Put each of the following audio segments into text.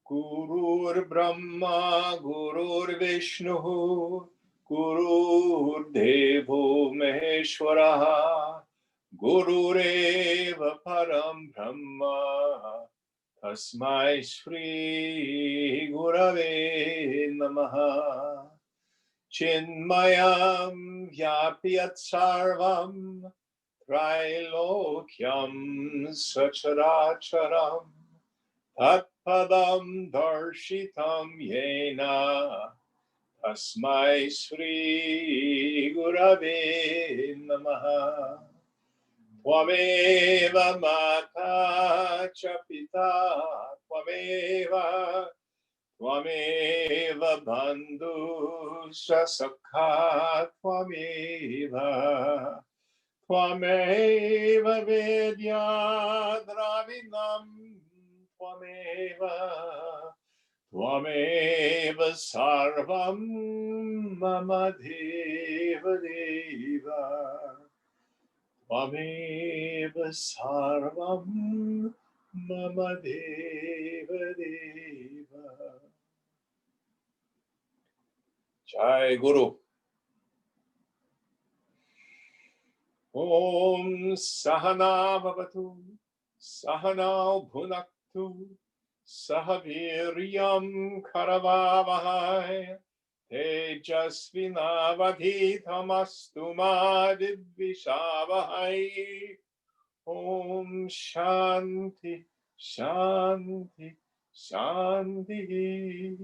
Gurur Brahma, Gurur Vishnu, Gurur Devo Maheshwara, Gurureva Param Brahma, Tasmai Shri Gurave Namaha. Chinmayam Vyapyat Sarvam, Trilokyam Sacharacharam, Tatpadam Darshitam Yena, Tasmai Sri Gurave Namaha. Tvameva Mata cha Pita, Tvameva Bandhu cha Sakha, Tvameva Vidya Dravinam, Tvameva Sarvam Mama Deva Deva, Tvameva Sarvam Mama Deva Deva. Jai Guru. Om Sahana Bhavatu, Sahana Bhunaktu, Sahaviryam Karavavahai, Tejasvinavadhitamastu ma Vidvishavahai. Om Shanti, Shanti, Shanti.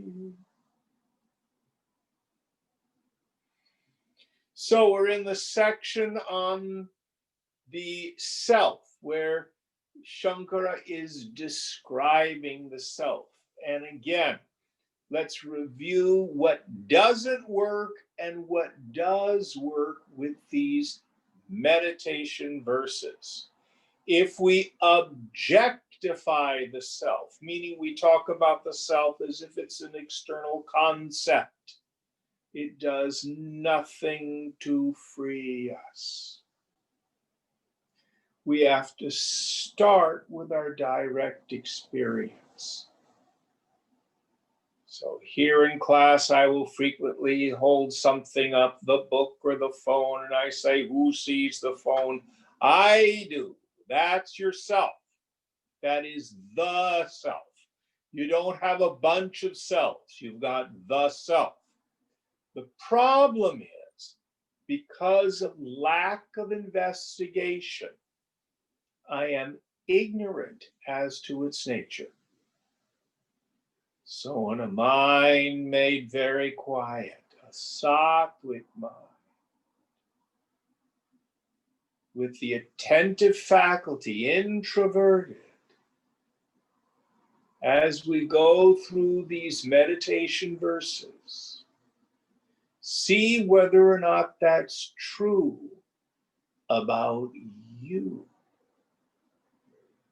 So we're in the section on the self, where Shankara is describing the self. And again, let's review what doesn't work and what does work with these meditation verses. If we objectify the self, meaning we talk about the self as if it's an external concept, it does nothing to free us. We have to start with our direct experience. So here in class, I will frequently hold something up, the book or the phone, and I say, who sees the phone? I do. That's yourself. That is the self. You don't have a bunch of selves. You've got the self. The problem is, because of lack of investigation, I am ignorant as to its nature. So in a mind made very quiet, a sattvic mind, with the attentive faculty introverted, as we go through these meditation verses, see whether or not that's true about you.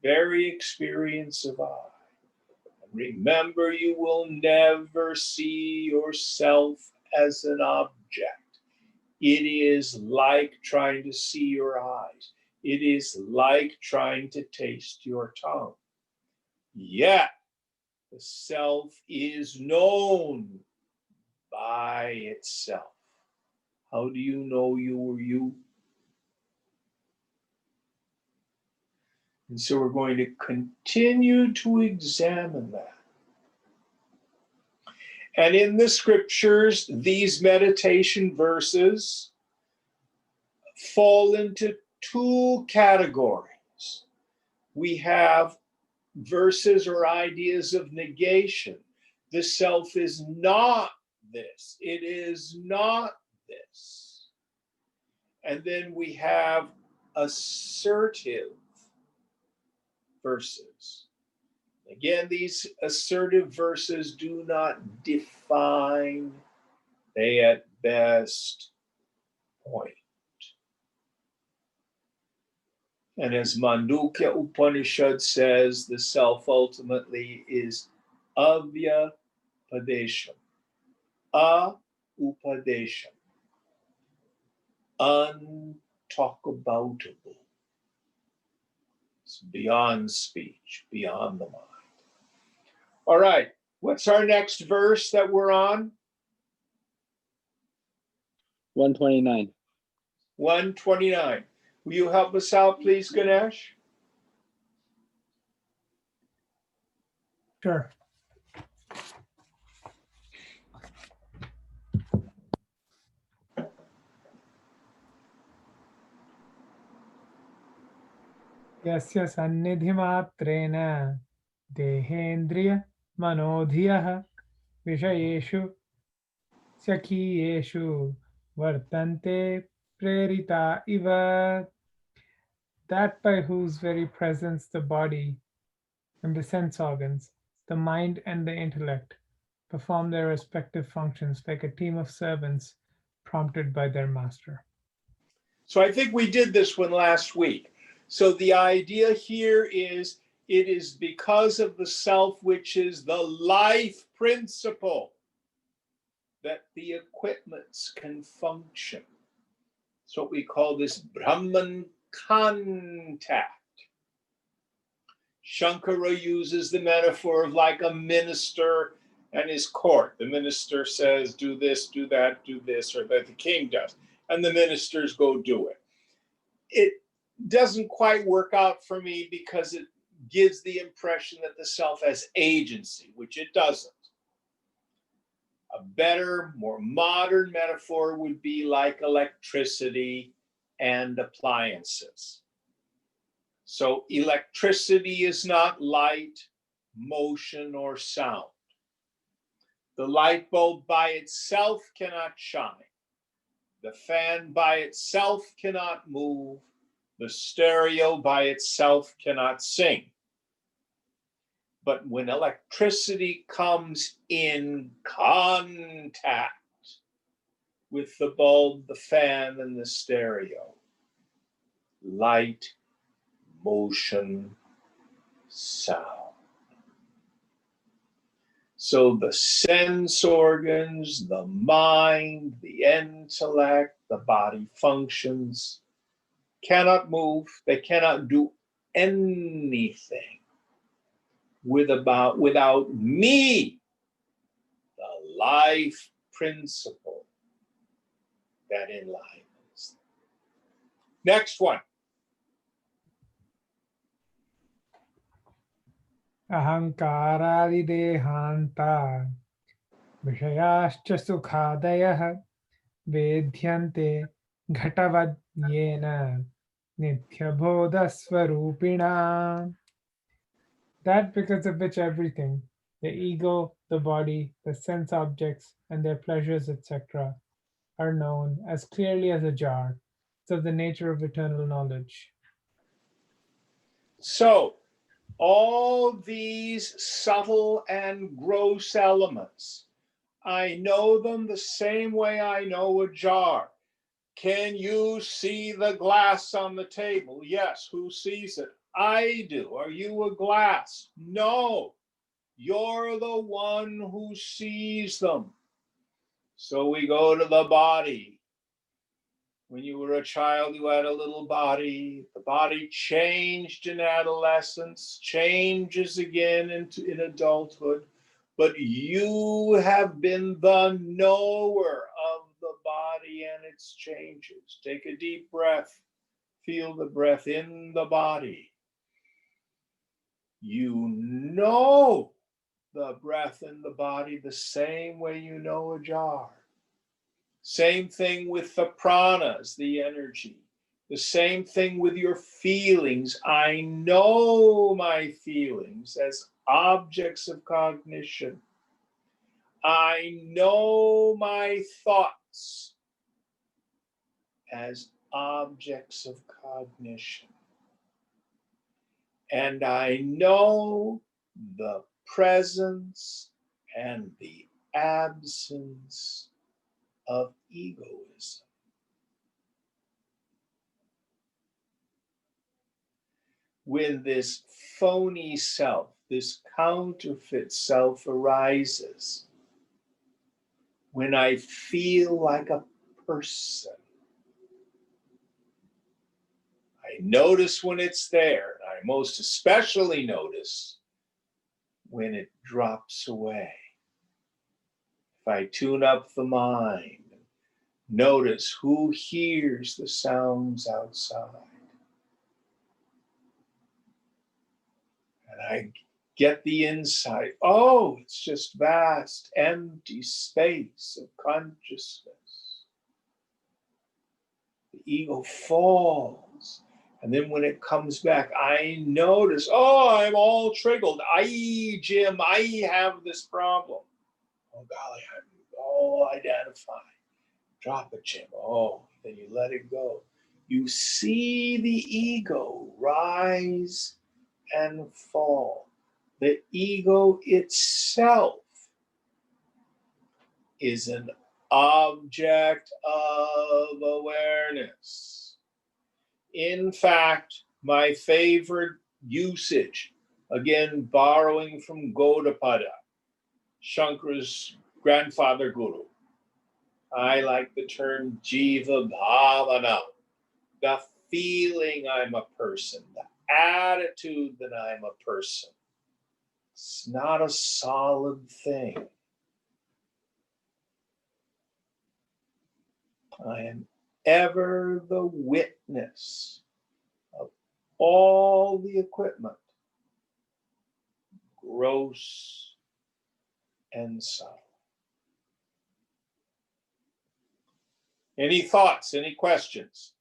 Very experience of I. Remember, you will never see yourself as an object. It is like trying to see your eyes. It is like trying to taste your tongue. Yet, the self is known by itself. How do you know you are you? And so we're going to continue to examine that. And in the scriptures, these meditation verses fall into two categories. We have verses or ideas of negation. The self is not this. It is not this. And then we have assertive verses. Again, these assertive verses do not define, they at best point. And as Mandukya Upanishad says, the self ultimately is avya padesham, upadesham, untalkaboutable. It's beyond speech, beyond the mind. All right, what's our next verse that we're on? 129. 129. Will you help us out, please, Ganesh? Sure. यस्य सन्निधिमात्रेण देहेन्द्रिय मनोधियः विषयेषु सखीयेषु वर्तन्ते प्रेरिता इव. That by whose very presence the body and the sense organs, the mind and the intellect perform their respective functions like a team of servants prompted by their master. So I think we did this one last week. So the idea here is it is because of the self, which is the life principle, that the equipments can function. It's what we call this Brahman contact. Shankara uses the metaphor of like a minister and his court. The minister says, do this, do that, do this, or that the king does. And the ministers go do it. It doesn't quite work out for me because it gives the impression that the self has agency, which it doesn't. A better, more modern metaphor would be like electricity and appliances. So electricity is not light, motion, or sound. The light bulb by itself cannot shine. The fan by itself cannot move. The stereo by itself cannot sing. But when electricity comes in contact with the bulb, the fan, and the stereo, light, motion, sound. So the sense organs, the mind, the intellect, the body functions cannot move. They cannot do anything without me, the life principle that enlivens. Next one. Ahankaradidehanta vishayascha sukhadayah vedhyante ghatavadyena nithyabodhasvarupina. That because of which everything, the ego, the body, the sense objects, and their pleasures, etc., are known as clearly as a jar. It's of the nature of eternal knowledge. So, all these subtle and gross elements, I know them the same way I know a jar. Can you see the glass on the table? Yes. Who sees it? I do. Are you a glass? No. You're the one who sees them. So we go to the body. When you were a child, you had a little body. The body changed in adolescence, changes again in adulthood. But you have been the knower of the body and its changes. Take a deep breath. Feel the breath in the body. You know the breath in the body the same way you know a jar. Same thing with the pranas, the energy. The same thing with your feelings. I know my feelings as objects of cognition. I know my thoughts as objects of cognition. And I know the presence and the absence of egoism. When this phony self, this counterfeit self arises, when I feel like a person, I notice when it's there, and I most especially notice when it drops away. If I tune up the mind, notice who hears the sounds outside. And I get the insight, oh, it's just vast, empty space of consciousness. The ego falls. And then when it comes back, I notice, oh, I'm all triggered. Jim, I have this problem. Oh, golly, I'm all identified. Drop it, Jim. Oh, then you let it go. You see the ego rise and fall. The ego itself is an object of awareness. In fact, my favorite usage, again borrowing from Gaudapada, Shankara's grandfather guru, I like the term Jiva Bhavana, the feeling I'm a person, the attitude that I'm a person. It's not a solid thing. I am ever the witness of all the equipment, gross and subtle. Any thoughts, any questions?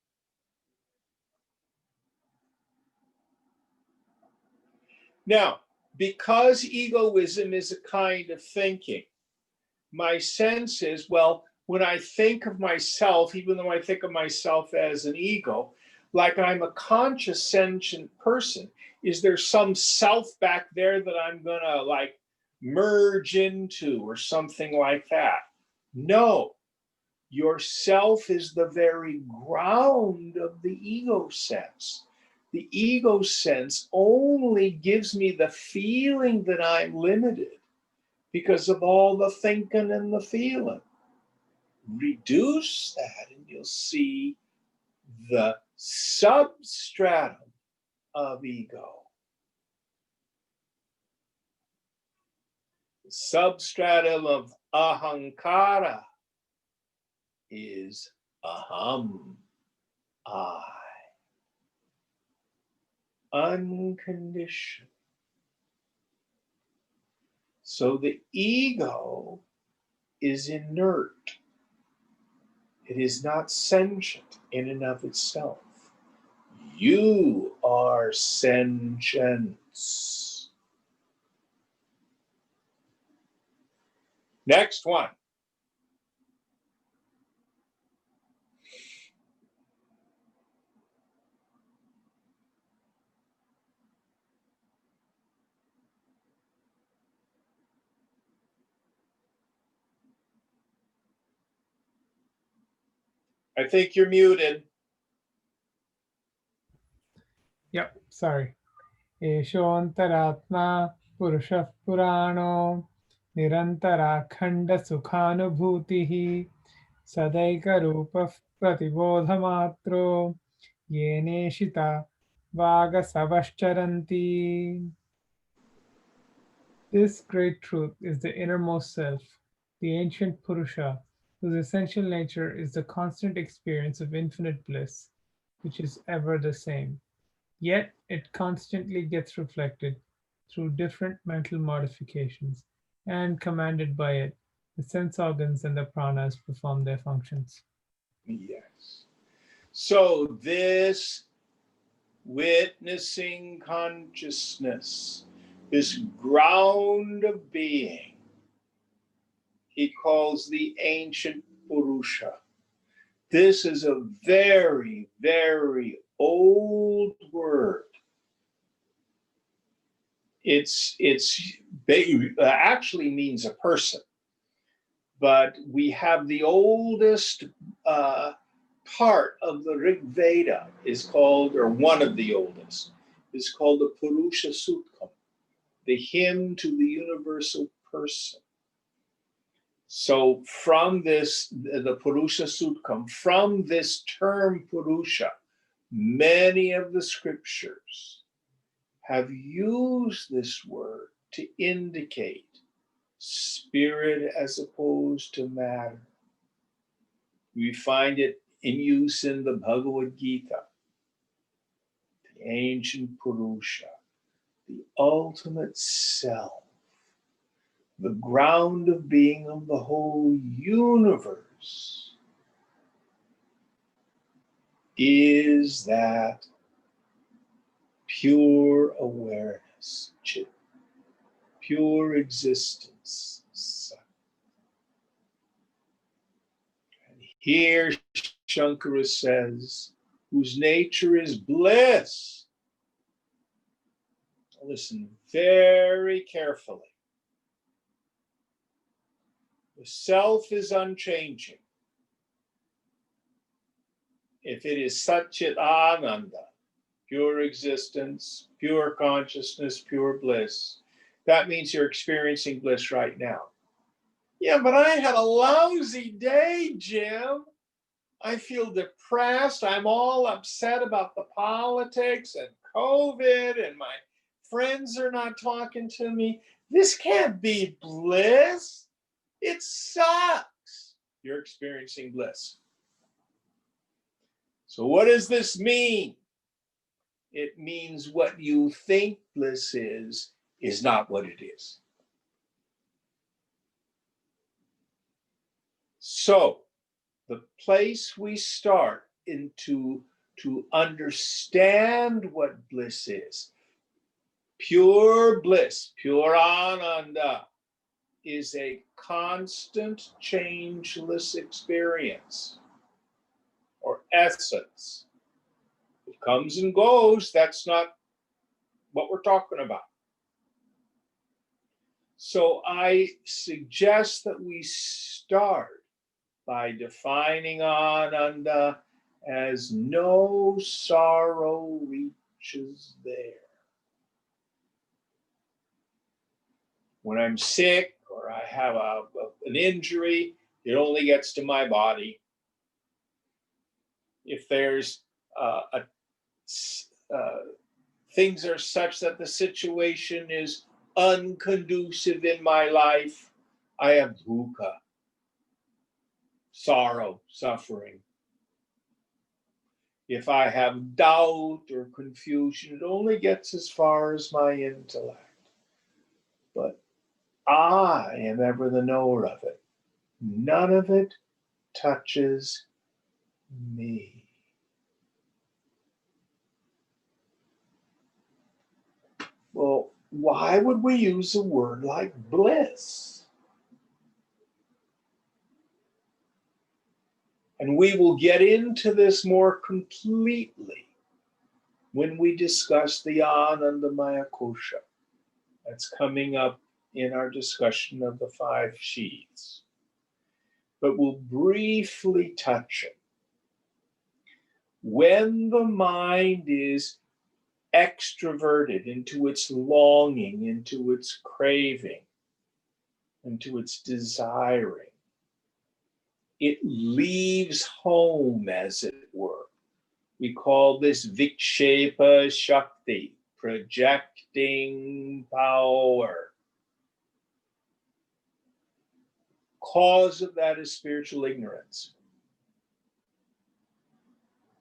Now, because egoism is a kind of thinking, my sense is, well, when I think of myself, even though I think of myself as an ego, like I'm a conscious sentient person, is there some self back there that I'm gonna like merge into or something like that? No, yourself is the very ground of the ego sense. The ego sense only gives me the feeling that I'm limited because of all the thinking and the feeling. Reduce that and you'll see the substratum of ego. The substratum of ahankara is aham, I. Unconditioned. So the ego is inert. It is not sentient in and of itself. You are sentience. Next one. I think you're muted. Yep, sorry. Eshoantaratma Purushah Purano Nirantarakhanda Sukhanubhutihi Sadaika Rupa Pratibodhamatro Yeneshita Vaga Savascharanti. This great truth is the innermost self, the ancient Purusha, whose essential nature is the constant experience of infinite bliss, which is ever the same. Yet it constantly gets reflected through different mental modifications, and commanded by it, the sense organs and the pranas perform their functions. Yes. So this witnessing consciousness, this ground of being, he calls the ancient Purusha. This is a very, very old word. It's actually means a person, but we have the oldest part of the Rig Veda is called, or one of the oldest, is called the Purusha Suttam, the hymn to the universal person. So from this, the Purusha Suttam, from this term Purusha, many of the scriptures have used this word to indicate spirit as opposed to matter. We find it in use in the Bhagavad Gita, the ancient Purusha, the ultimate self, the ground of being of the whole universe, is that pure awareness, Chit, pure existence. And here Shankara says, whose nature is bliss. Listen very carefully. The self is unchanging. If it is Satchit Ananda, pure existence, pure consciousness, pure bliss, that means you're experiencing bliss right now. Yeah, but I had a lousy day, Jim. I feel depressed. I'm all upset about the politics and COVID, and my friends are not talking to me. This can't be bliss. It sucks. You're experiencing bliss. So what does this mean? It means what you think bliss is not what it is. So the place we start into to understand what bliss is, pure bliss, pure ananda, is a constant changeless experience or essence. It comes and goes. That's not what we're talking about. So I suggest that we start by defining ananda as no sorrow reaches there. When I'm sick or I have an injury, it only gets to my body. If there's things are such that the situation is unconducive in my life, I have dukkha, sorrow, suffering. If I have doubt or confusion, it only gets as far as my intellect. But I am ever the knower of it. None of it touches me. Well, why would we use a word like bliss? And we will get into this more completely when we discuss the Anandamaya Kosha. That's coming up in our discussion of the 5 sheaths. But we'll briefly touch it. When the mind is extroverted into its longing, into its craving, into its desiring, it leaves home, as it were. We call this Vikshepa Shakti, projecting power. Cause of that is spiritual ignorance.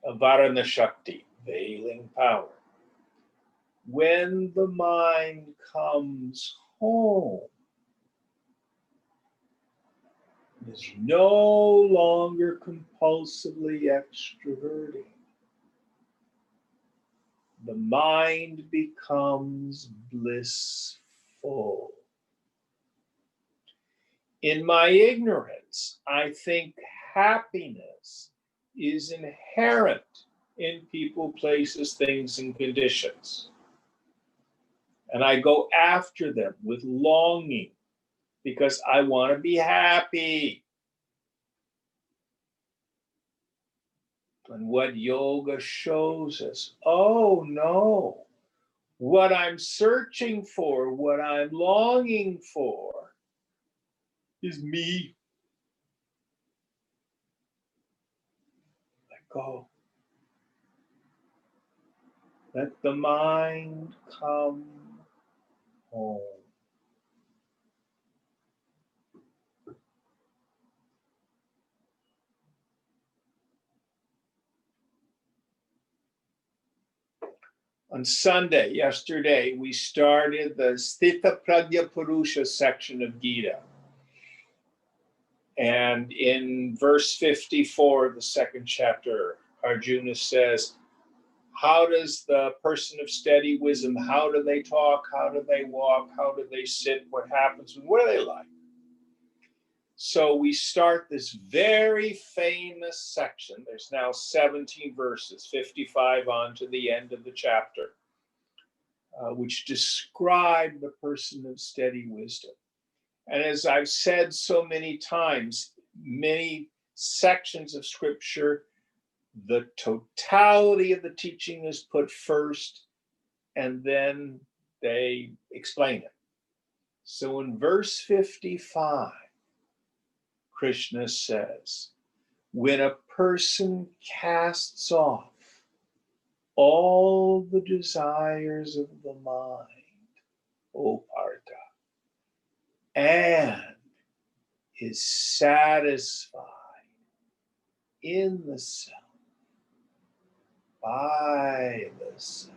Avarana Shakti, veiling power. When the mind comes home, it is no longer compulsively extroverting. The mind becomes blissful. In my ignorance, I think happiness is inherent in people, places, things, and conditions. And I go after them with longing because I want to be happy. And what yoga shows us, oh no, what I'm searching for, what I'm longing for is me. Let go. Let the mind come home. On Sunday, yesterday, we started the Sthita Prajna Purusha section of Gita. And in verse 54 of the second chapter, Arjuna says, how does the person of steady wisdom, how do they talk? How do they walk? How do they sit? What happens? What are they like? So we start this very famous section. There's now 17 verses, 55 on to the end of the chapter, which describe the person of steady wisdom. And as I've said so many times, many sections of scripture, the totality of the teaching is put first, and then they explain it. So in verse 55, Krishna says, when a person casts off all the desires of the mind, O Partha, and is satisfied in the self, by the self,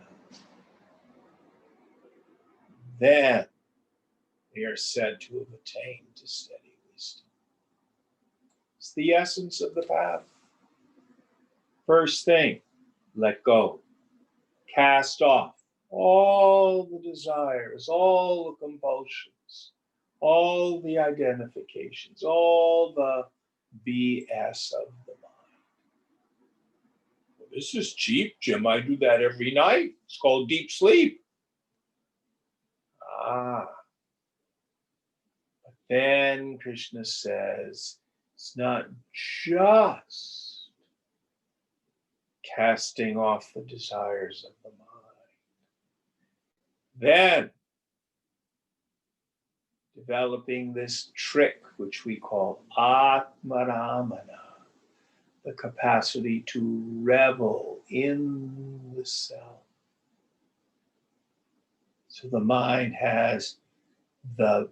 then they are said to have attained to steady wisdom. It's the essence of the path. First thing, let go. Cast off all the desires, all the compulsions, all the identifications, all the BS of the mind. Well, this is cheap, Jim. I do that every night. It's called deep sleep. But then Krishna says, it's not just casting off the desires of the mind. Then developing this trick, which we call Atmaramana, the capacity to revel in the self. So the mind has the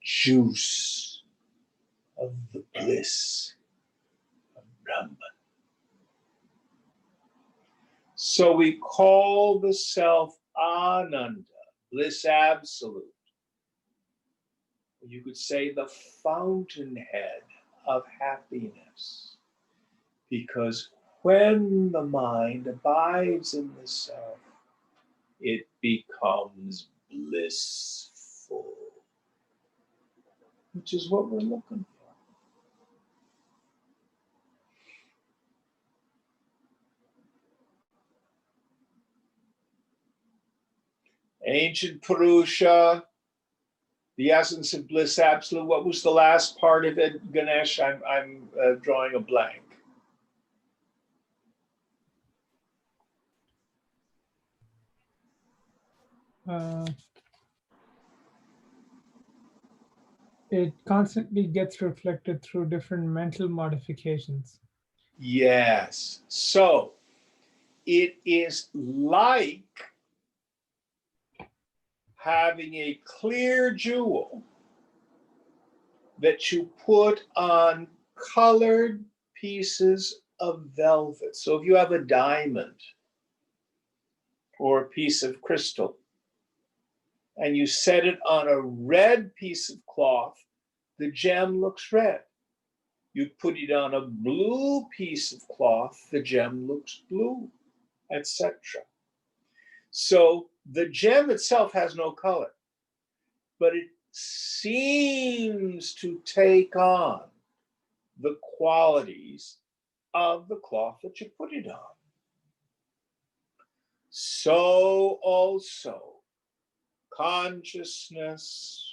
juice of the bliss of Brahman. So we call the self Ananda, bliss absolute. You could say the fountainhead of happiness. Because when the mind abides in the self, it becomes blissful, which is what we're looking for. Ancient Purusha, the essence of bliss absolute. What was the last part of it, Ganesh? I'm drawing a blank. It constantly gets reflected through different mental modifications. Yes. So it is like having a clear jewel that you put on colored pieces of velvet. So if you have a diamond or a piece of crystal and you set it on a red piece of cloth, the gem looks red. You put it on a blue piece of cloth, the gem looks blue, etc. So the gem itself has no color, but it seems to take on the qualities of the cloth that you put it on. So also consciousness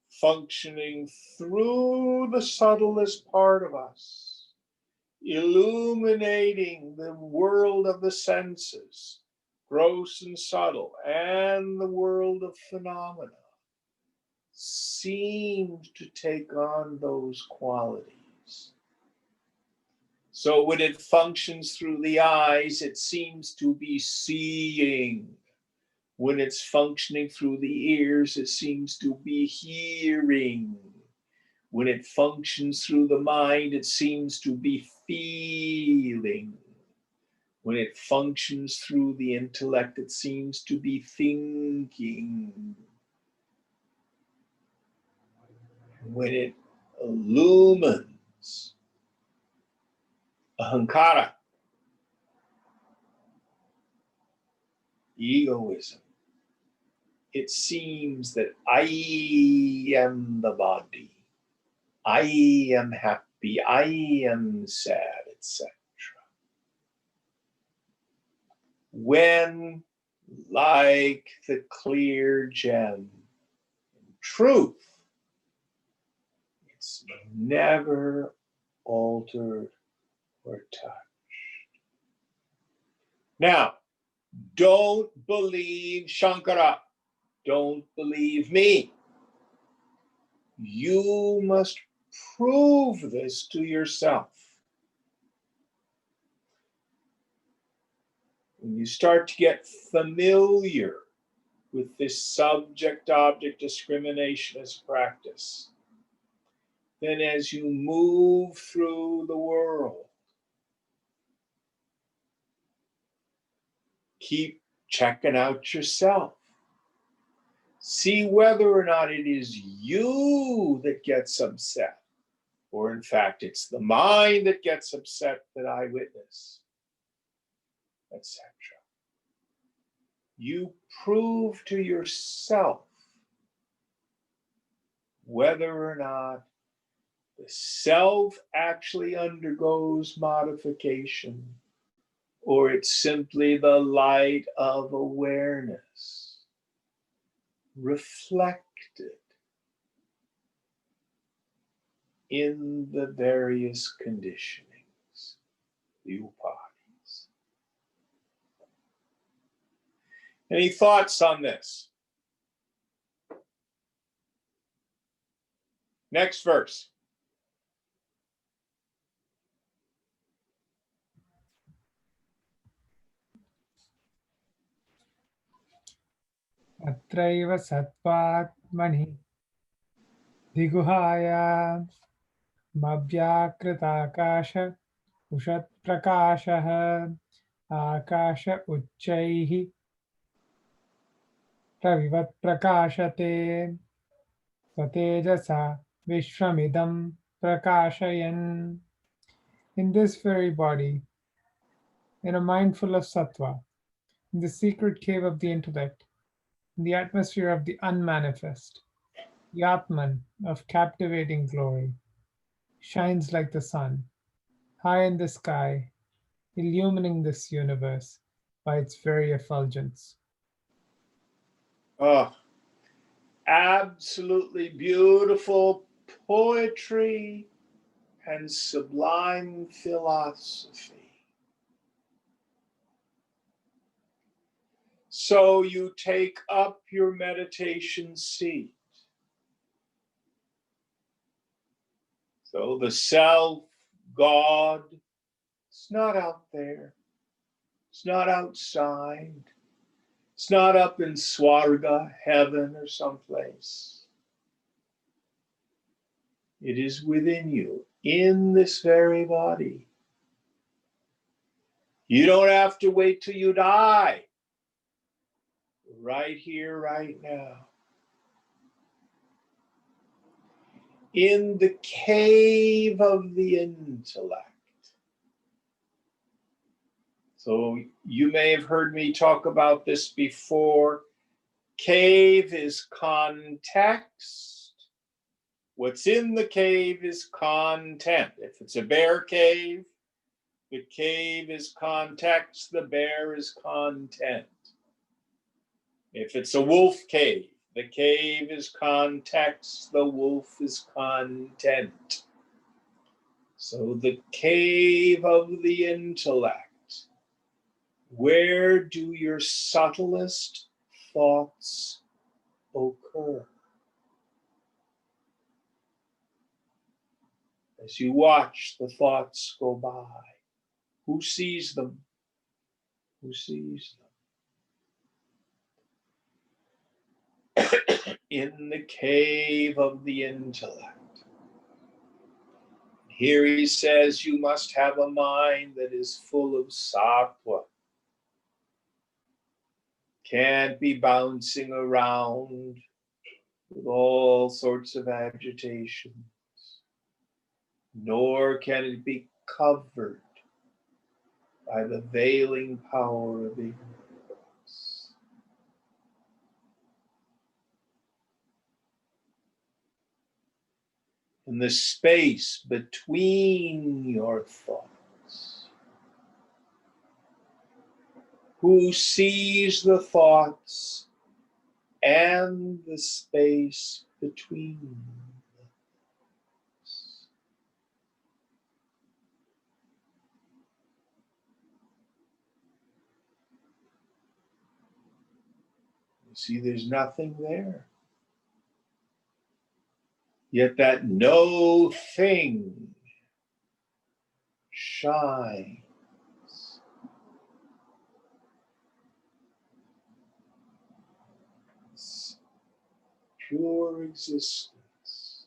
functioning through the subtlest part of us, illuminating the world of the senses, gross and subtle, and the world of phenomena, seemed to take on those qualities. So when it functions through the eyes, it seems to be seeing. When it's functioning through the ears, it seems to be hearing. When it functions through the mind, it seems to be feeling. When it functions through the intellect, it seems to be thinking. When it illumines ahankara, egoism, it seems that I am the body, I am happy, I am sad, etc. When, like the clear gem, in truth, it's never altered or touched. Now, don't believe Shankara. Don't believe me. You must prove this to yourself. When you start to get familiar with this subject-object discrimination as practice, then as you move through the world, keep checking out yourself. See whether or not it is you that gets upset, or in fact, it's the mind that gets upset that I witness, etc. You prove to yourself whether or not the self actually undergoes modification, or it's simply the light of awareness reflected in the various conditionings, the upadhis. Any thoughts on this? Next verse. अत्रैव सत्त्वात्मनि दिगुहायां मव्याकृताकाश उषत्प्रकाशः आकाश उच्चैः प्रविवत्प्रकाशते स्वतेजसा विश्वमिदं प्रकाशयन्. In this very body, in a mind full of sattva, in the secret cave of the intellect, in the atmosphere of the unmanifest, the Atman of captivating glory shines like the sun, high in the sky, illumining this universe by its very effulgence. Oh, absolutely beautiful poetry and sublime philosophy. So you take up your meditation seat. So the self, God, it's not out there. It's not outside. It's not up in Swarga, heaven, or someplace. It is within you, in this very body. You don't have to wait till you die. Right here, right now. In the cave of the intellect. So you may have heard me talk about this before. cave is context. What's in the cave is content. If it's a bear cave, the cave is context, the bear is content. If it's a wolf cave, the cave is context, the wolf is content. So the cave of the intellect, where do your subtlest thoughts occur? As you watch the thoughts go by, who sees them? Who sees them? In the cave of the intellect. Here he says you must have a mind that is full of sattva. Can't be bouncing around with all sorts of agitations, nor can it be covered by the veiling power of ignorance. In the space between your thoughts, who sees the thoughts and the space between them? You see, there's nothing there. Yet that no thing shines. It's pure existence.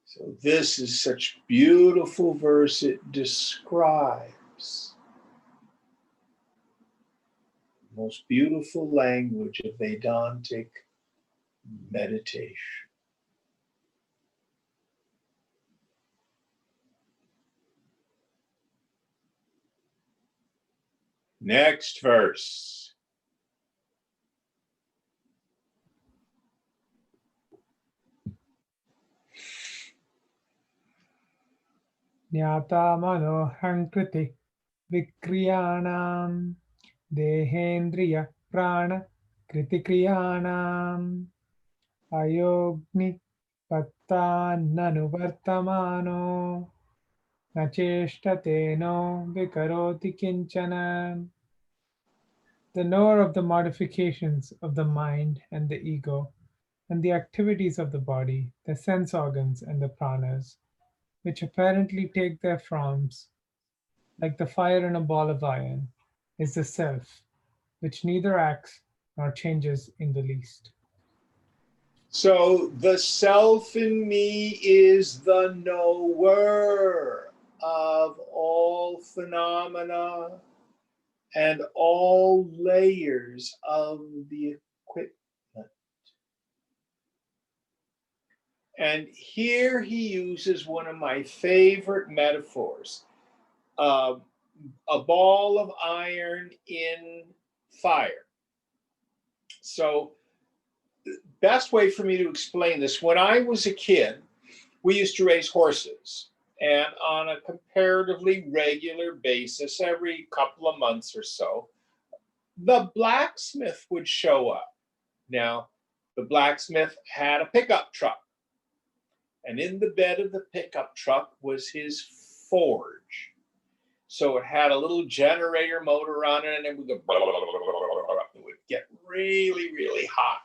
So this is such beautiful verse. It describes the most beautiful language of Vedantic meditation. Next verse. Jnata mano hankriti vikriyanam dehendriya prana kritikriyanam ayogni pattananuvartamano nacheshtate no vikaroti kinchana. The knower of the modifications of the mind and the ego, and the activities of the body, the sense organs, and the pranas, which apparently take their forms, like the fire in a ball of iron, is the self, which neither acts nor changes in the least. So the self in me is the knower of all phenomena and all layers of the equipment. And here he uses one of my favorite metaphors, a ball of iron in fire. So the best way for me to explain this, when I was a kid, we used to raise horses. And on a comparatively regular basis, every couple of months or so, the blacksmith would show up. Now, the blacksmith had a pickup truck. And in the bed of the pickup truck was his forge. So it had a little generator motor on it, and it would go, it would get really, really hot.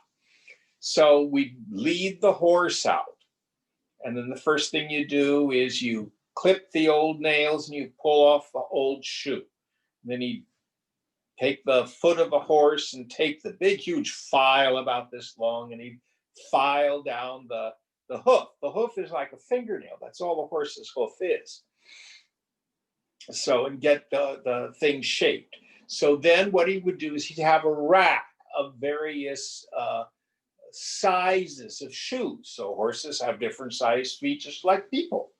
So we'd lead the horse out. And then the first thing you do is you clip the old nails and you pull off the old shoe. And then you take the foot of the horse and take the big, huge file about this long, and he'd file down the hoof. The hoof is like a fingernail. That's all the horse's hoof is. So, and get the thing shaped. So then what he would do is he'd have a rack of various sizes of shoes. So horses have different size feet, just like people.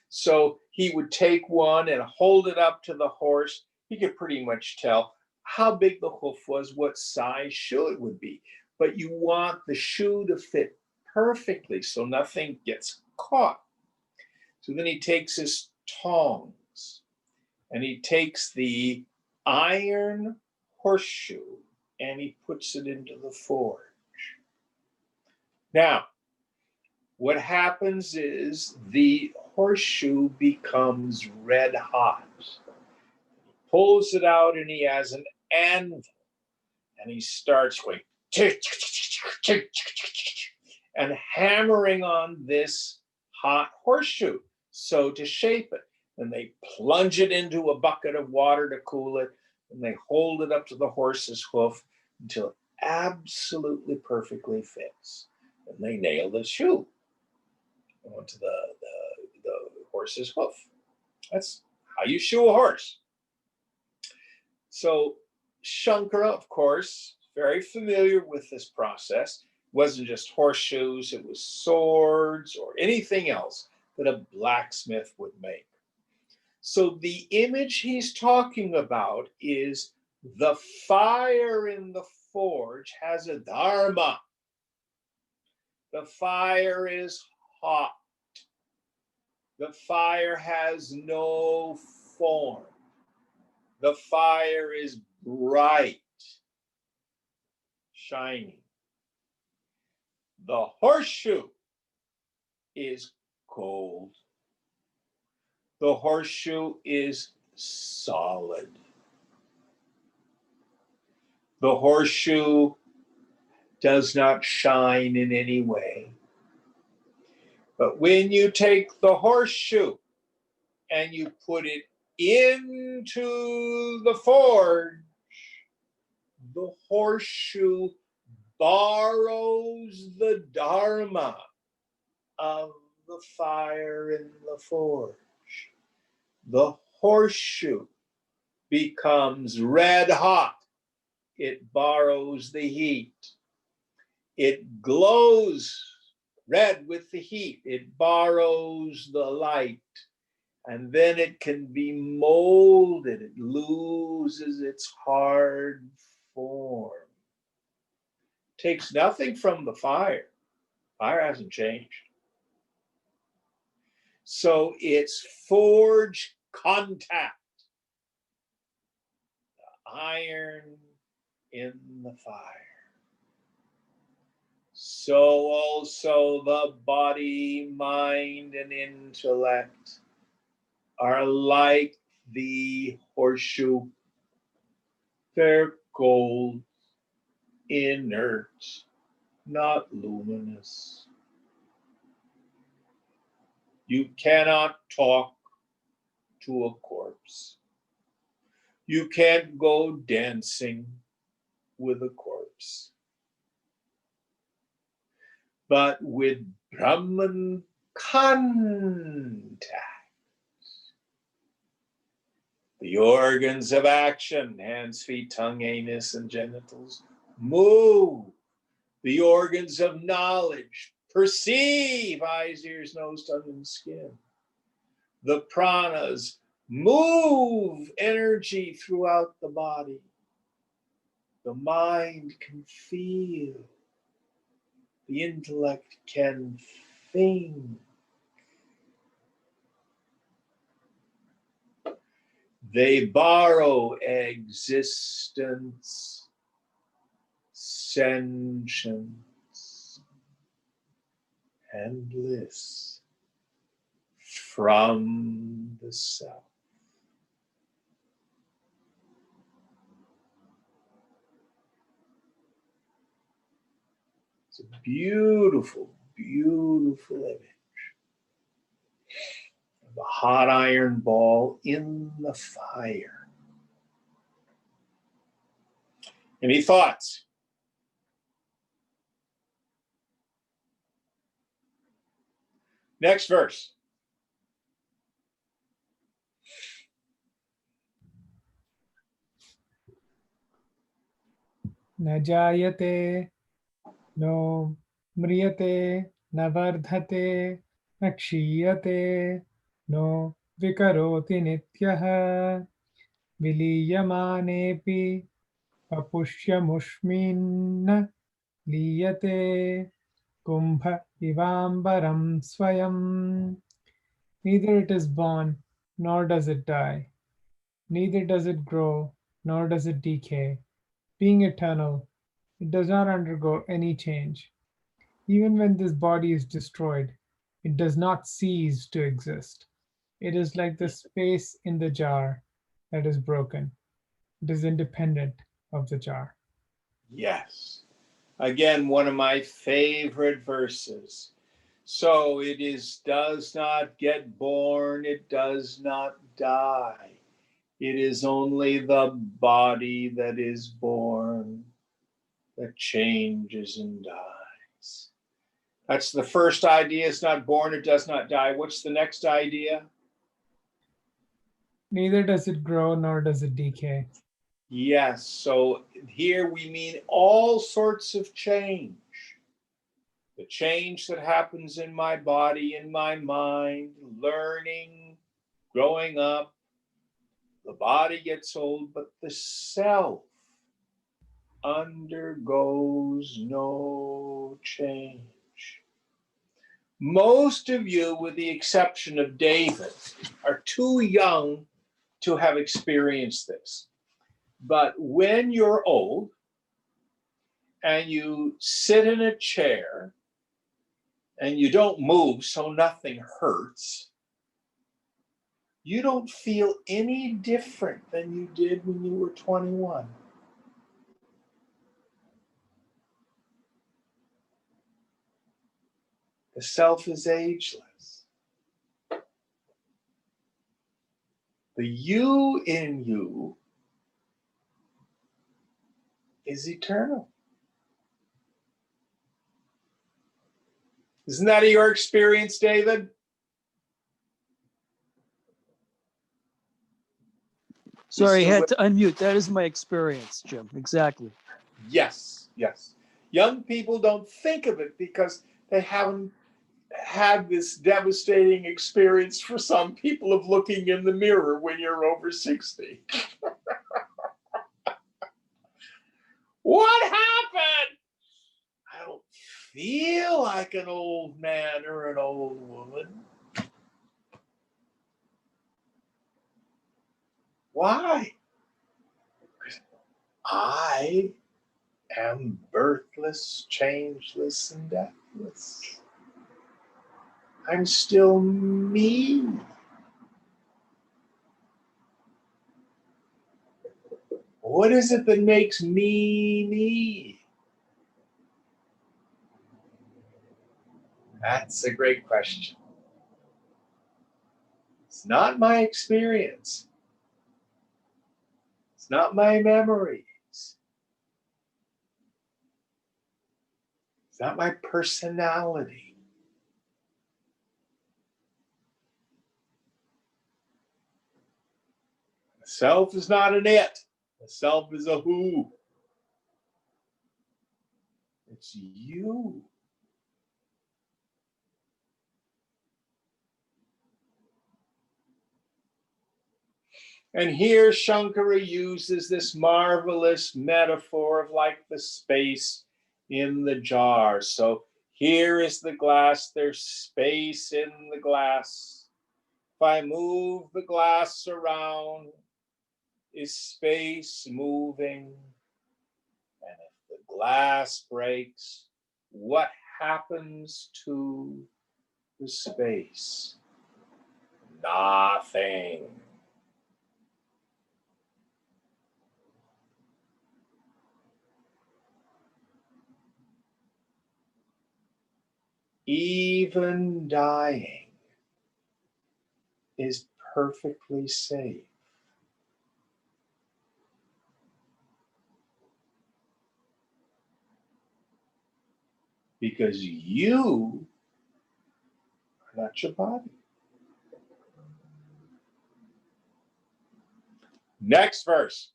So he would take one and hold it up to the horse. He could pretty much tell how big the hoof was, what size shoe it would be. But you want the shoe to fit perfectly so nothing gets caught. So then he takes his tongs and he takes the iron horseshoe and he puts it into the forge. Now, what happens is the horseshoe becomes red hot. Pulls it out and he has an anvil and he starts going and hammering on this hot horseshoe so to shape it. And they plunge it into a bucket of water to cool it, and they hold it up to the horse's hoof until it absolutely perfectly fits. And they nail the shoe onto the horse's hoof. That's how you shoe a horse. So Shankara, of course, very familiar with this process. It wasn't just horseshoes, it was swords or anything else that a blacksmith would make. So the image he's talking about is the fire in the forge has a dharma. The fire is hot. The fire has no form. The fire is bright, shining. The horseshoe is cold. The horseshoe is solid. The horseshoe does not shine in any way. But when you take the horseshoe and you put it into the forge, the horseshoe borrows the dharma of the fire in the forge. The horseshoe becomes red hot. It borrows the heat. It glows red with the heat. It borrows the light. And then it can be molded. It loses its hard form. Takes nothing from the fire. Fire hasn't changed. So it's forge contact. The iron in the fire. So also the body, mind, and intellect are like the horseshoe. They're cold, inert, not luminous. You cannot talk to a corpse. You can't go dancing with a corpse. But with Brahman contact, the organs of action, hands, feet, tongue, anus, and genitals, move. The organs of knowledge perceive, eyes, ears, nose, tongue, and skin. The pranas move energy throughout the body. The mind can feel. The intellect can think. They borrow existence, sentience, and bliss from the self. It's a beautiful, beautiful image of a hot iron ball in the fire. Any thoughts? Next verse. न जायते no म्रियते न वर्धते न क्षीयते no vikaroti nityah viliyamanepi papusyamushmin liyate kumbha ivambaram swayam. Neither it is born, nor does it die. Neither does it grow, nor does it decay. Being eternal, it does not undergo any change. Even when this body is destroyed, it does not cease to exist. It is like the space in the jar that is broken. It is independent of the jar. Yes. Again, one of my favorite verses. So it does not get born, it does not die. It is only the body that is born, that changes and dies. That's the first idea. It's not born, it does not die. What's the next idea? Neither does it grow nor does it decay. Yes, so here we mean all sorts of change. The change that happens in my body, in my mind, learning, growing up. The body gets old, but the self undergoes no change. Most of you, with the exception of David, are too young to have experienced this. But when you're old and you sit in a chair and you don't move so nothing hurts, you don't feel any different than you did when you were 21. The self is ageless. The you in you is eternal. Isn't that your experience, David? Sorry, I had to unmute. That is my experience, Jim. Exactly. Yes, yes. Young people don't think of it because they haven't had this devastating experience for some people of looking in the mirror when you're over 60. What happened? I don't feel like an old man or an old woman. Why? Because I am birthless, changeless, and deathless. I'm still me. What is it that makes me me? That's a great question. It's not my experience. It's not my memories. It's not my personality. The self is not an it. The self is a who. It's you. And here Shankara uses this marvelous metaphor of like the space in the jar. So here is the glass, there's space in the glass. If I move the glass around, is space moving? And if the glass breaks, what happens to the space? Nothing. Even dying is perfectly safe. Because you are not your body. Next verse.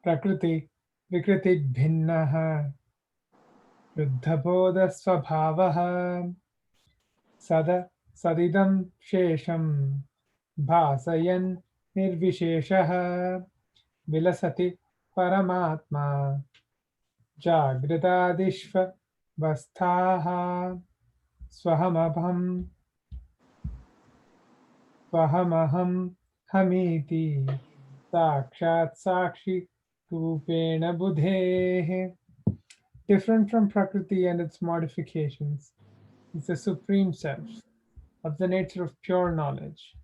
Prakriti Vikriti Bhinnaha शुद्धबोधस्वभावः सदिदं शेषं भासयन् निर्विशेषः विलसति परमात्मा जागृतादिष्वस्थाः स्वहमहं स्वहमहं हमीति साक्षात् साक्षि रूपेण बुधेः. Different from Prakriti and its modifications, is the Supreme Self, of the nature of pure knowledge.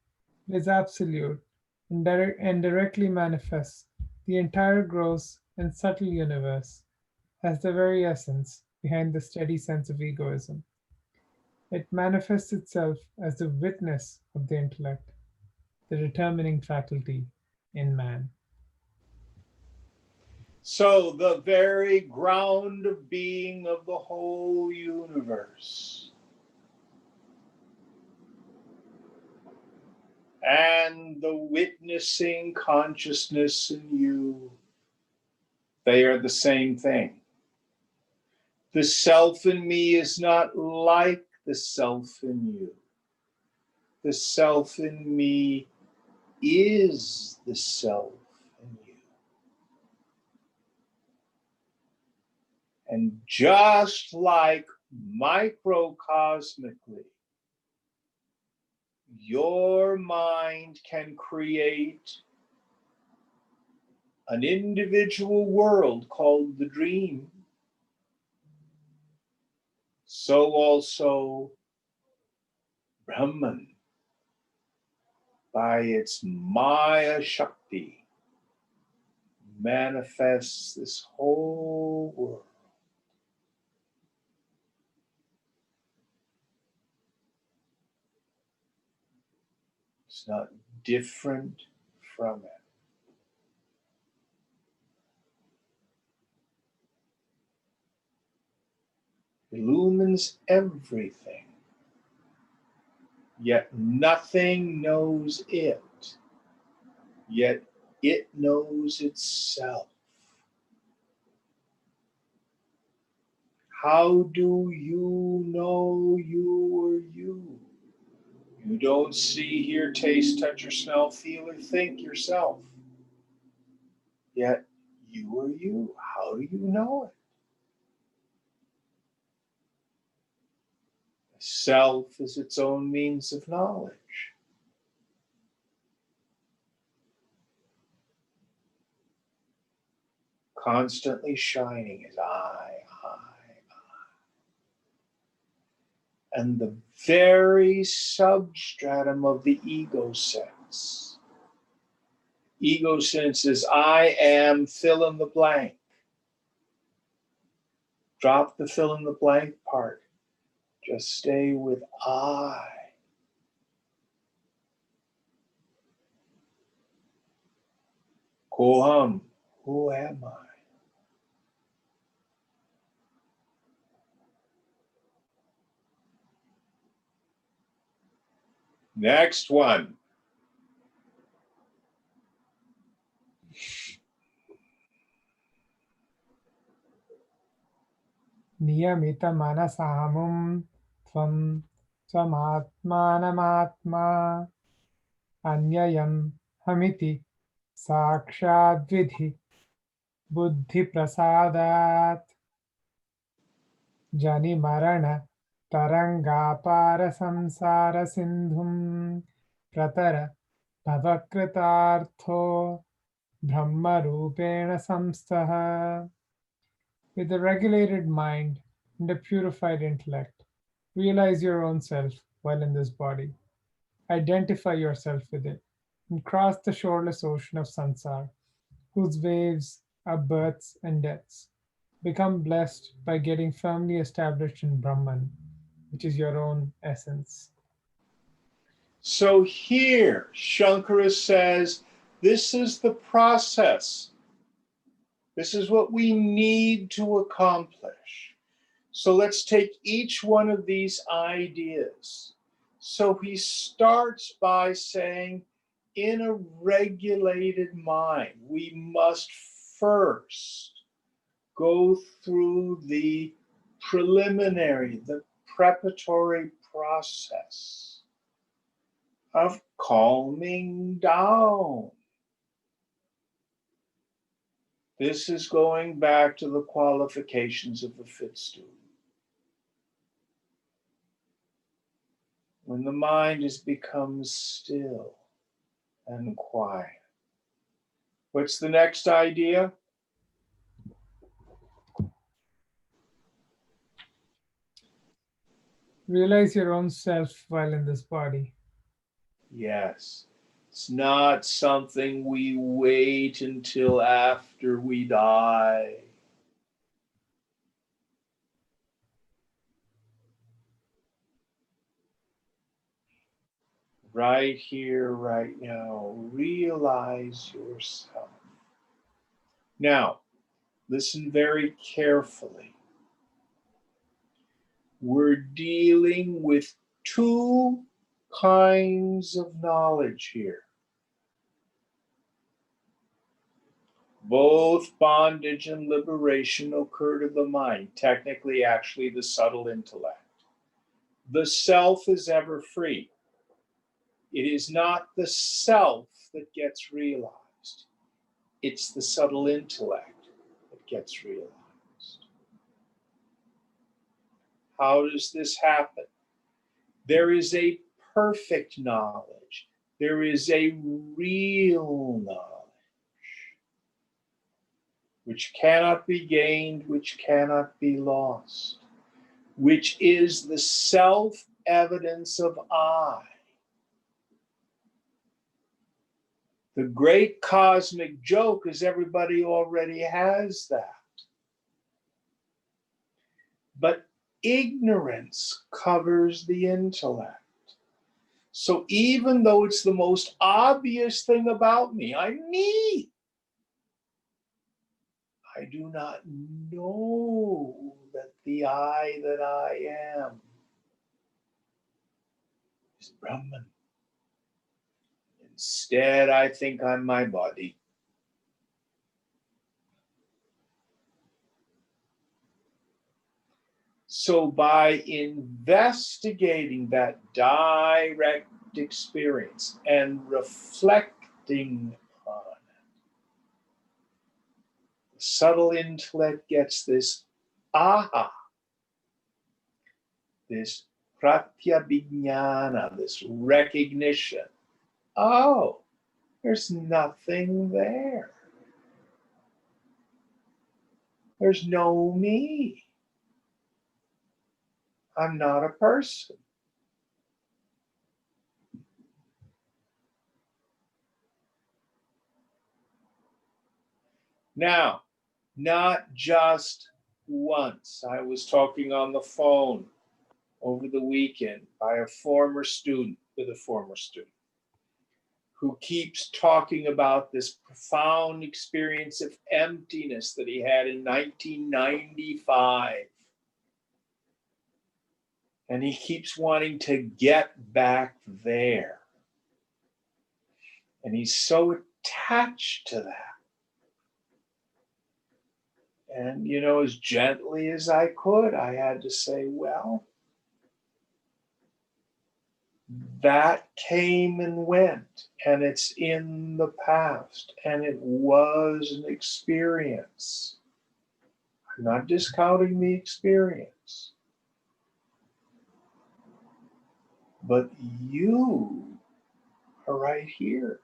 It is absolute and directly manifests the entire gross and subtle universe as the very essence behind the steady sense of egoism. It manifests itself as the witness of the intellect, the determining faculty in man. So the very ground of being of the whole universe. And the witnessing consciousness in you, they are the same thing. The self in me is not like the self in you. The self in me is the self in you. And just like microcosmically, your mind can create an individual world called the dream, so also Brahman, by its Maya Shakti, manifests this whole world. It's not different from it. Illumines everything, yet nothing knows it, yet it knows itself. How do you know you are you? You don't see, hear, taste, touch, or smell, feel, or think yourself. Yet you are you. How do you know it? The self is its own means of knowledge. Constantly shining as I. And the very substratum of the ego sense. Ego sense is I am, fill in the blank. Drop the fill in the blank part. Just stay with I. Koham, who am I? Next one. नियमितमनसामुं त्वं त्वमात्मानमात्मा अन्ययं हमिति साक्षाद्विधि बुद्धिप्रसादात् जनिमरण तरङ्गापारसंसारसिन्धुं प्रतर भवकृतार्थो ब्रह्मरूपेण संस्थः. With a regulated mind and a purified intellect, realize your own self while in this body. Identify yourself with it and cross the shoreless ocean of samsara, whose waves are births and deaths. Become blessed by getting firmly established in Brahman, which is your own essence. So here, Shankara says, this is the process. This is what we need to accomplish. So let's take each one of these ideas. So he starts by saying, in a regulated mind, we must first go through the preliminary, the preparatory process of calming down. This is going back to the qualifications of the fit student. When the mind has become still and quiet. What's the next idea? Realize your own self while in this body. Yes. It's not something we wait until after we die. Right here, right now, realize yourself. Now, listen very carefully. We're dealing with two kinds of knowledge here. Both bondage and liberation occur to the mind, technically, actually, the subtle intellect. The self is ever free. It is not the self that gets realized. It's the subtle intellect that gets realized. How does this happen? There is a perfect knowledge. There is a real knowledge, which cannot be gained, which cannot be lost, which is the self-evidence of I. The great cosmic joke is everybody already has that. But ignorance covers the intellect. So even though it's the most obvious thing about me, I'm me. I do not know that the I that I am is Brahman. Instead, I think I'm my body. So by investigating that direct experience and reflecting on it, the subtle intellect gets this aha, this pratyabhignana, this recognition. Oh, there's nothing there. There's no me. I'm not a person. Now, not just once. I was talking on the phone over the weekend with a former student who keeps talking about this profound experience of emptiness that he had in 1995. And he keeps wanting to get back there. And he's so attached to that. And, as gently as I could, I had to say, well, that came and went, and it's in the past, and it was an experience. I'm not discounting the experience. But you are right here.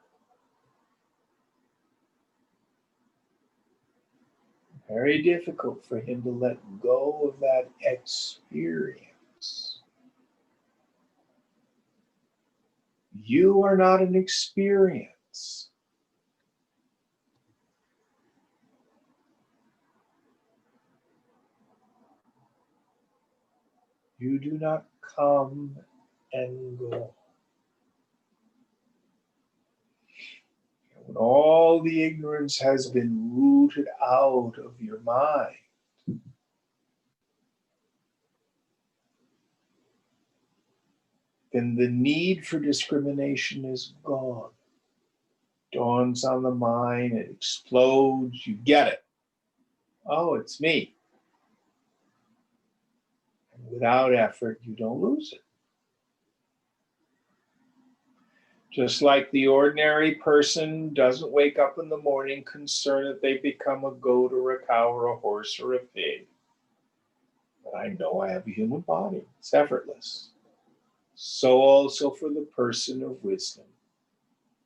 Very difficult for him to let go of that experience. You are not an experience. You do not come and go. When all the ignorance has been rooted out of your mind, then the need for discrimination is gone. Dawns on the mind, it explodes, you get it. Oh, it's me. Without effort, you don't lose it. Just like the ordinary person doesn't wake up in the morning concerned that they become a goat or a cow or a horse or a pig. But I know I have a human body. It's effortless. So also for the person of wisdom.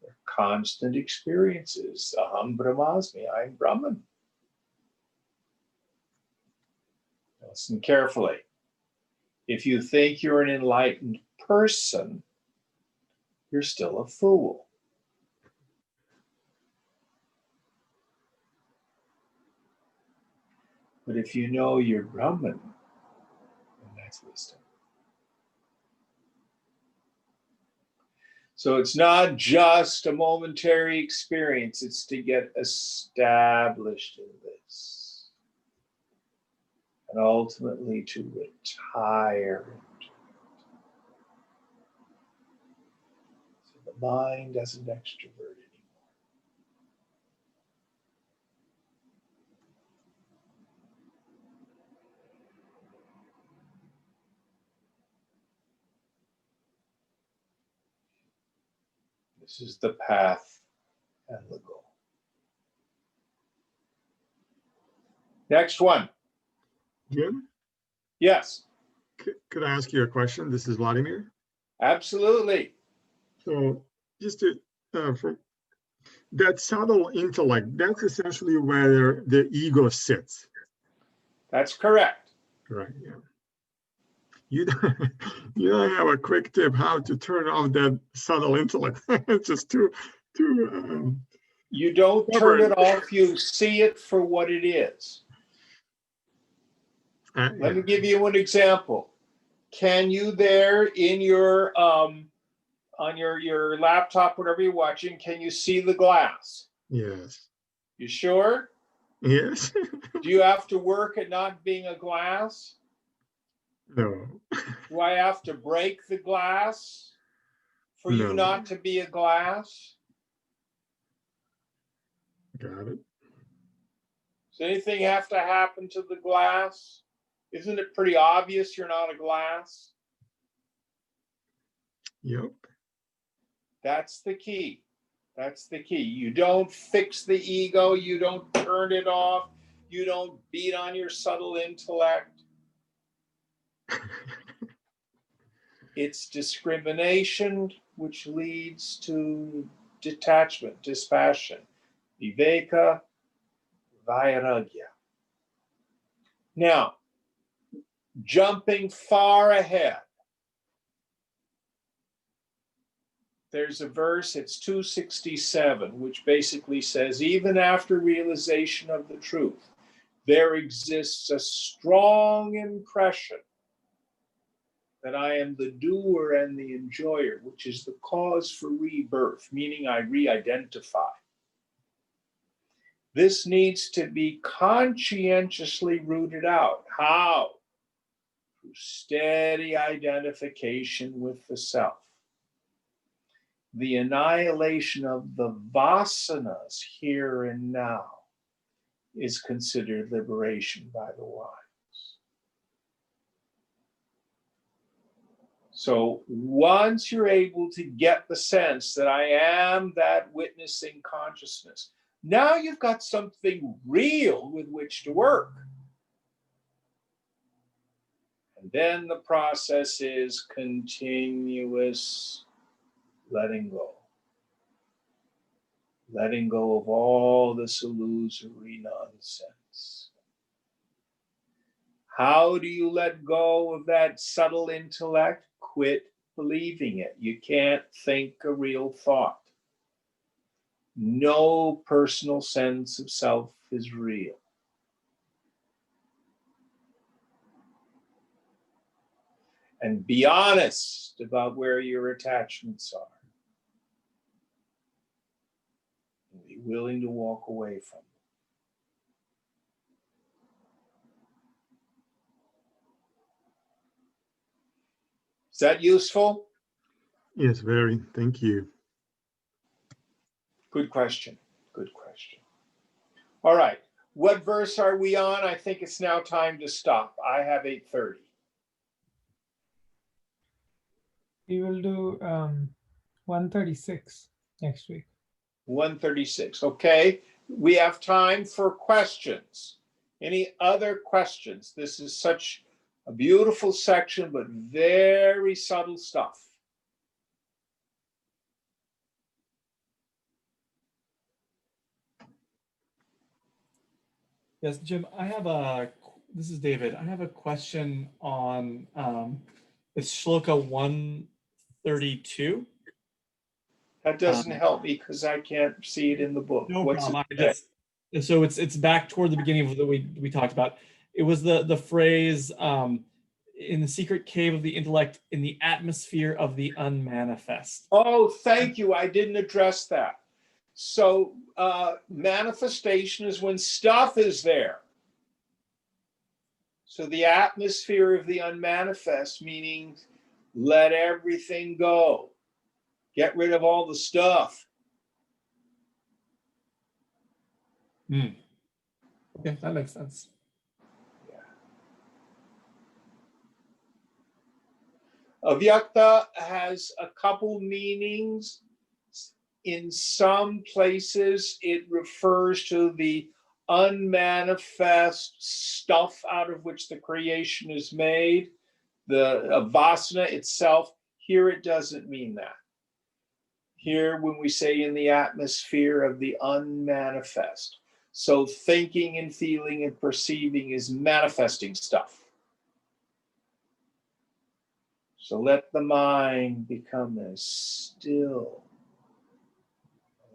Their constant experiences. Aham Brahmasmi, I'm Brahman. Listen carefully. If you think you're an enlightened person, you're still a fool. But if you know you're Brahman, then that's wisdom. So it's not just a momentary experience, it's to get established in this. And ultimately to retire into it. So the mind doesn't extrovert anymore. This is the path and the goal. Next one. Jim, Yes, could I ask you a question? This is Vladimir. absolutely. So just to, from that subtle intellect, that's essentially where the ego sits. That's correct. Right. Yeah. You don't, you don't have a quick tip how to turn off that subtle intellect. It's just too You don't turn it off, you see it for what it is. Let me give you an example. Can you there in your on your laptop, whatever you're watching, can you see the glass? Yes. You sure? Yes. Do you have to work at not being a glass? No. Do I have to break the glass for you No. not to be a glass? Got it. Does anything have to happen to the glass? Isn't it pretty obvious you're not a glass? Yep. That's the key. That's the key. You don't fix the ego. You don't turn it off. You don't beat on your subtle intellect. It's discrimination, which leads to detachment, dispassion, Viveka, Vairagya. Now, jumping far ahead, there's a verse, it's 267, which basically says, even after realization of the truth, there exists a strong impression that I am the doer and the enjoyer, which is the cause for rebirth, meaning I re-identify. This needs to be conscientiously rooted out. How? Through steady identification with the self. The annihilation of the vasanas here and now is considered liberation by the wise. So once you're able to get the sense that I am that witnessing consciousness, now you've got something real with which to work. And then the process is continuous letting go. Letting go of all this illusory nonsense. How do you let go of that subtle intellect? Quit believing it. You can't think a real thought. No personal sense of self is real. And be honest about where your attachments are. And be willing to walk away from them. Is that useful? Yes, very. Thank you. Good question. Good question. All right. What verse are we on? I think it's now time to stop. I have 8:30. We will do 136 next week. 136. Okay, we have time for questions. Any other questions? This is such a beautiful section, but very subtle stuff. Yes, Jim, this is David. I have a question on it's Shloka 132. That doesn't help me because I can't see it in the book. No What's problem. it say? So it's back toward the beginning of what we talked about. It was the phrase in the secret cave of the intellect, in the atmosphere of the unmanifest. Oh, thank you. I didn't address that. So manifestation is when stuff is there. So the atmosphere of the unmanifest, meaning let everything go. Get rid of all the stuff. Okay, that makes sense. Avyakta has a couple meanings. In some places, it refers to the unmanifest stuff out of which the creation is made, the vasana itself. Here it doesn't mean that. Here, when we say in the atmosphere of the unmanifest. So thinking and feeling and perceiving is manifesting stuff. So let the mind become as still,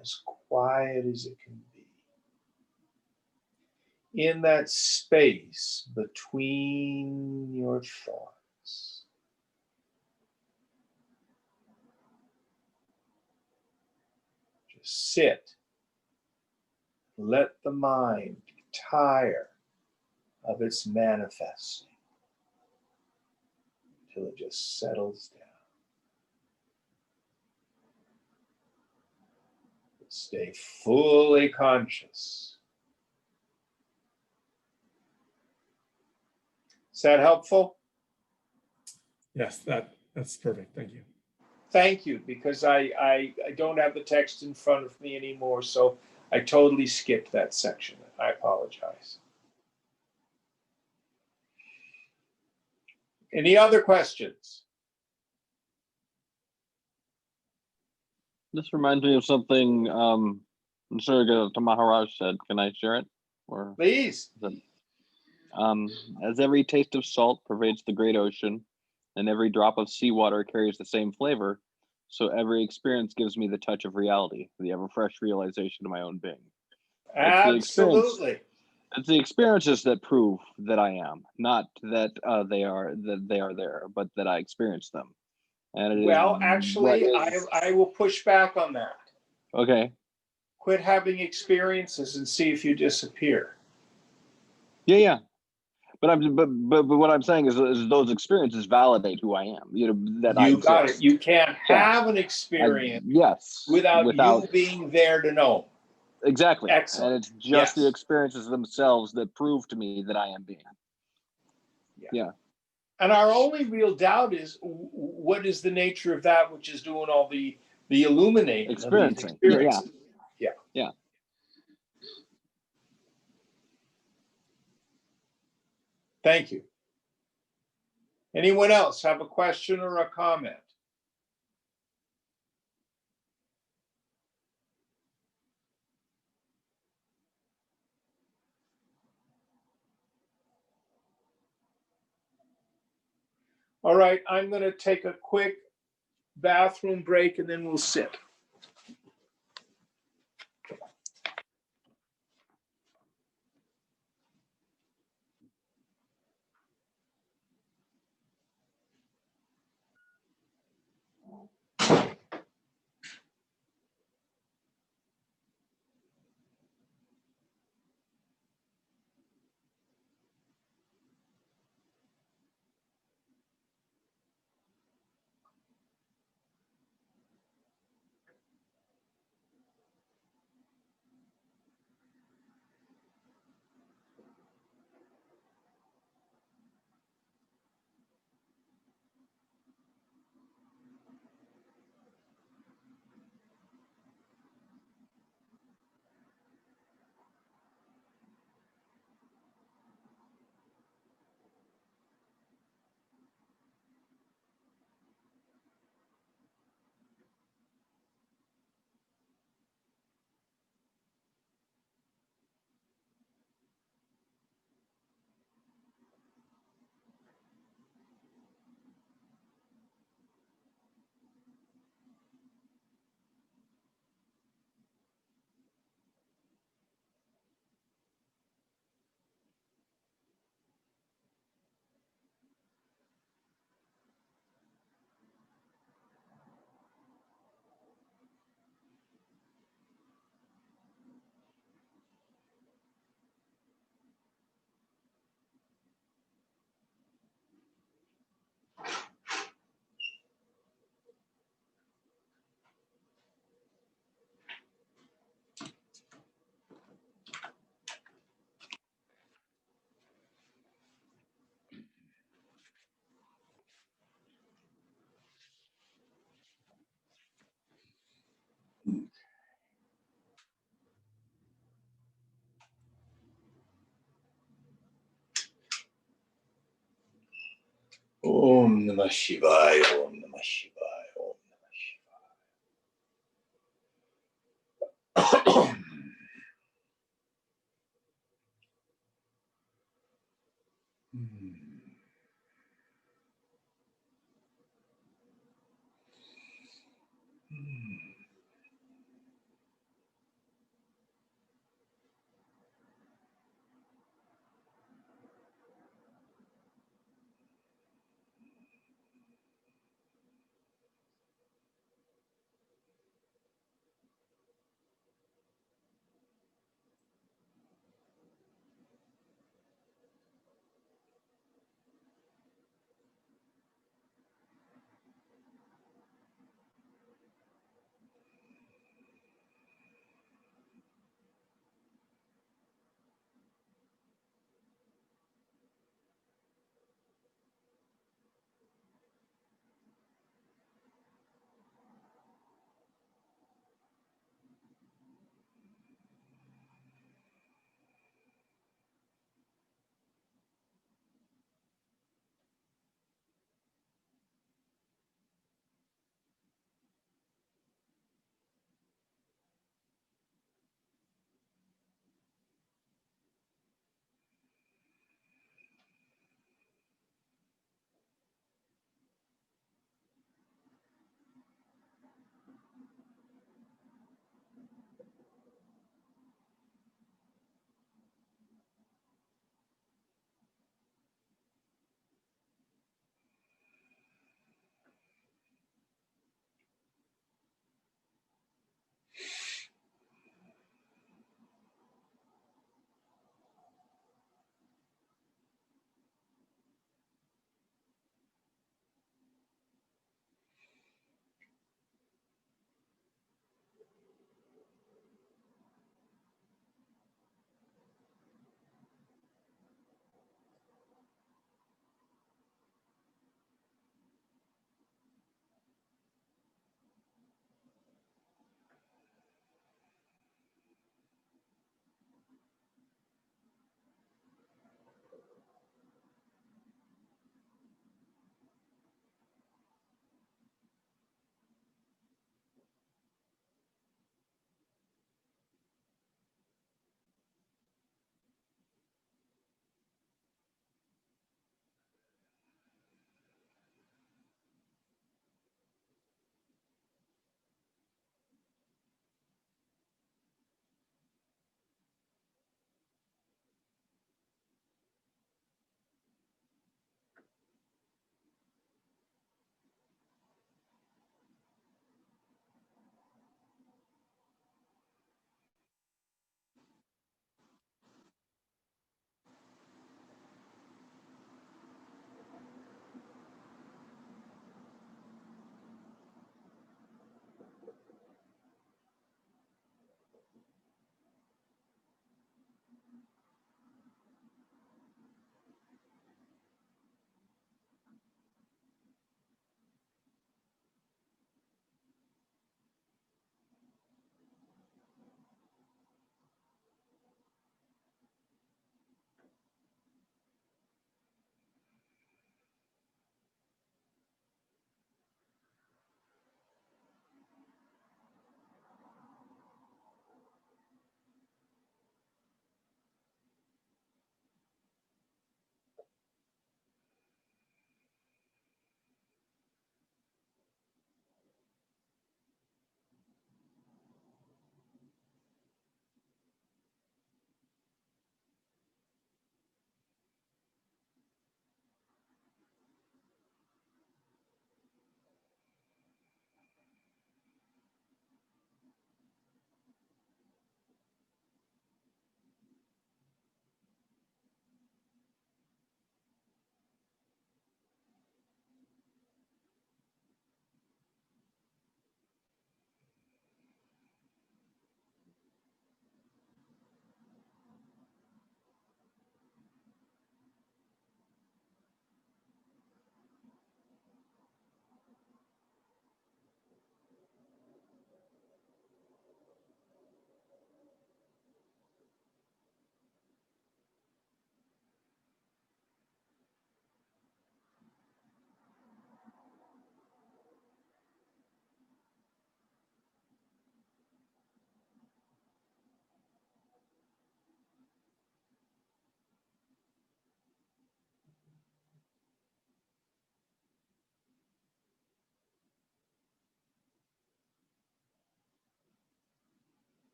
as quiet as it can be. In that space between your thoughts. Just sit. Let the mind tire of its manifesting until it just settles down. Stay fully conscious. Is that helpful? Yes, that's perfect. Thank you. Thank you, because I don't have the text in front of me anymore, so I totally skipped that section. I apologize. Any other questions? This reminds me of something Nisarga to Maharaj said. Can I share it? Or Please. as every taste of salt pervades the great ocean, and every drop of seawater carries the same flavor, so every experience gives me the touch of reality, the ever-fresh realization of my own being. Absolutely. It's the experiences that prove that I am, not that they are there, but that I experience them. And well, actually, I will push back on that. Okay. Quit having experiences and see if you disappear. Yeah. But what I'm saying is those experiences validate who I am. That I You got exist. it. You can't have an experience without you being there to know. Exactly. Excellent. And it's just the experiences themselves that prove to me that I am being. Yeah. And our only real doubt is what is the nature of that which is doing all the illuminating experiencing. Of these experiences. Yeah. Thank you. Anyone else have a question or a comment? All right, I'm going to take a quick bathroom break and then we'll sit. Om Namah Shivaya, Om Namah Shivaya, Om Namah Shivaya.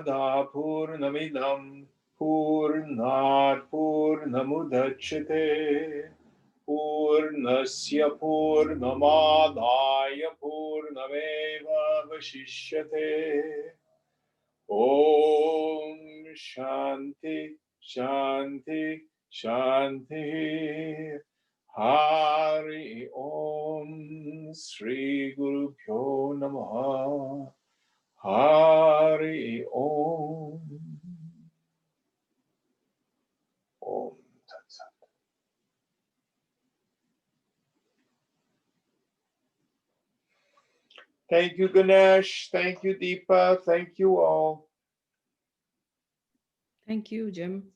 Purnamada Purnamidam Purnat Purnamudachyate Purnasya Purnamadaya Purnameva Vashishyate. Om Shanti Shanti Shanti. Hari Om Sri Guru Pyo Namaha. Hari Om. Om Tat Sat. Thank you, Ganesh. Thank you, Deepa. Thank you all. Thank you, Jim.